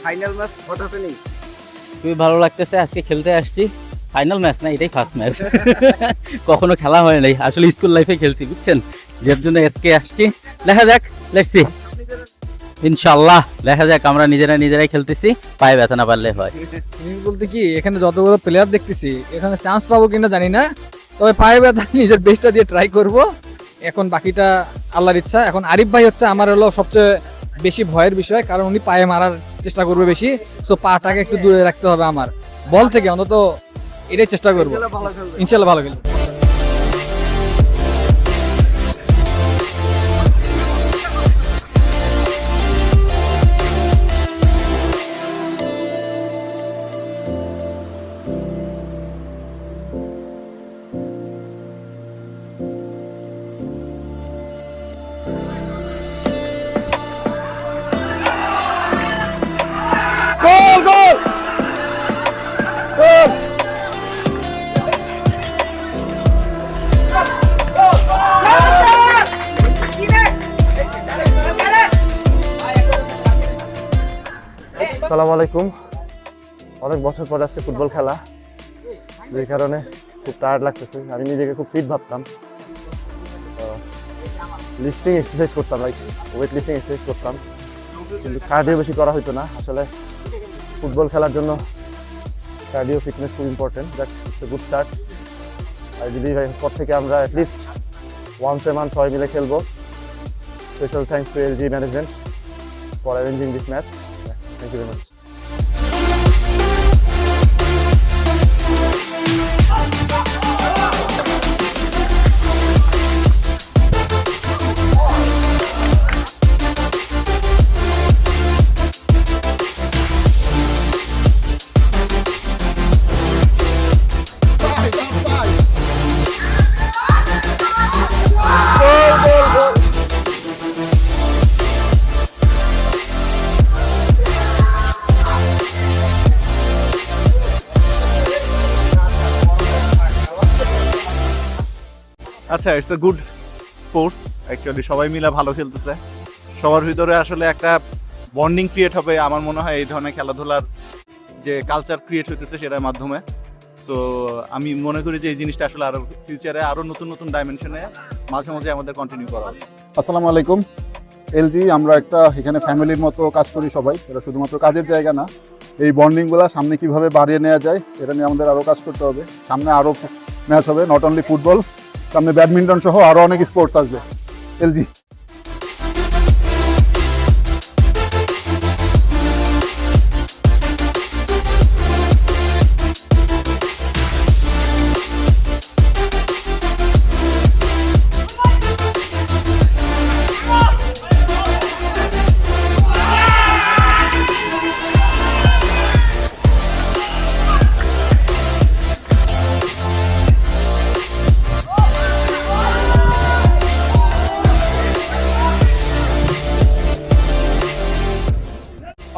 Final match what happening? খুবই ভালো লাগতেছে, আজকে খেলতে আসছি। ফাইনাল ম্যাচ না, এটাই ফার্স্ট ম্যাচ। কখনো খেলা হয় নাই, আসলে স্কুল লাইফে খেলছি, বুঝছেন, যার জন্য আজকে আসছি। দেখা যাক, লেটস সি, ইনশাআল্লাহ দেখা যাক। আমরা নিজেরাই খেলতেছি, পায়ে ব্যথা না পারলে হয়। বলতে কি, এখানে যতগুলো প্লেয়ার দেখতেছি, এখানে চান্স পাবো কিনা জানি না, তবে পায়ে ব্যথা নিজের বেস্টটা দিয়ে ট্রাই করব। এখন বাকিটা আল্লাহর ইচ্ছা। এখন আরিফ ভাই হচ্ছে আমার হলো সবচেয়ে বেশি ভয়ের বিষয়, কারণ উনি পায়ে মারার চেষ্টা করবে বেশি, সো পাটাকে একটু দূরে রাখতে হবে আমার বল থেকে, অন্তত এটাই চেষ্টা করবো। ইনশাল্লাহ ভালো খেলবো। আসসালামু আলাইকুম। অনেক বছর পর আজকে ফুটবল খেলা, যে কারণে খুব টায়ার্ড লাগতেছে। আমি নিজেকে খুব ফিট ভাবতাম, লিফটিং এক্সারসাইজ করতাম, লাইক ওয়েট লিফটিং এক্সারসাইজ করতাম, কিন্তু কার্ডিও বেশি করা হতো না। আসলে ফুটবল খেলার জন্য কার্ডিও ফিটনেস খুব important. That it's a good start. I believe এরপর থেকে আমরা অ্যাটলিস্ট ওয়ান্স এ মান্থ সবাই মিলে খেলবো। Special thanks to LG management for arranging this match. Thank you very much. আচ্ছা, it's a good sports actually. সবাই মিলে ভালো খেলতেছে, সবার ভিতরে আসলে একটা বন্ডিং ক্রিয়েট হবে আমার মনে হয় এই ধরনের খেলাধুলার যে কালচার ক্রিয়েট হইতেছে সেটার মাধ্যমে। সো আমি মনে করি যে এই জিনিসটা আসলে আরো ফিউচারে আরো নতুন নতুন ডাইমেনশনে মাঝে মাঝে আমাদের কন্টিনিউ করা উচিত। আসসালামু আলাইকুম। এলজি আমরা একটা এখানে ফ্যামিলির মতো কাজ করি সবাই, এটা শুধুমাত্র কাজের জায়গা না। এই বন্ডিংগুলো সামনে কিভাবে বাড়িয়ে নেওয়া যায় এটা নিয়ে আমাদের আরও কাজ করতে হবে। সামনে আরও ম্যাচ হবে, নট অনলি ফুটবল, সামনে ব্যাডমিন্টন সহ আরও অনেক স্পোর্টস আসবে। এলজি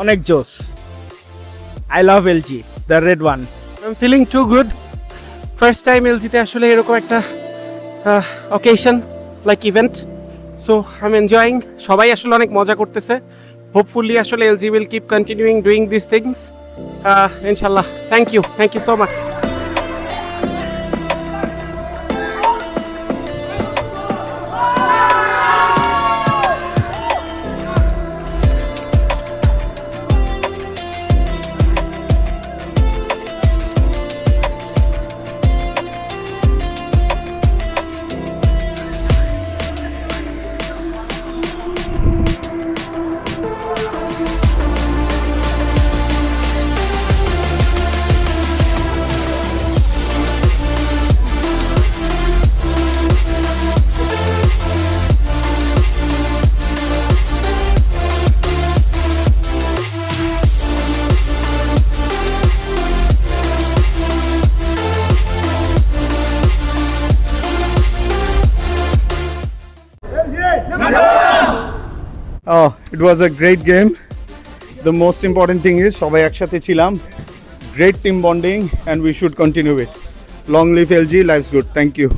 অনেক জোস। I love LG, the red one. I am feeling too good. First time এলজিতে আসলে এরকম একটা occasion like event, so I am enjoying. সবাই আসলে অনেক মজা করতেছে। হোপফুলি আসলে LG will keep continuing doing this things ইনশাল্লাহ। Thank you so much. It was a great game. The most important thing is সবাই একসাথে ছিলাম. Great team bonding and we should continue it. Long live LG, life's good. Thank you.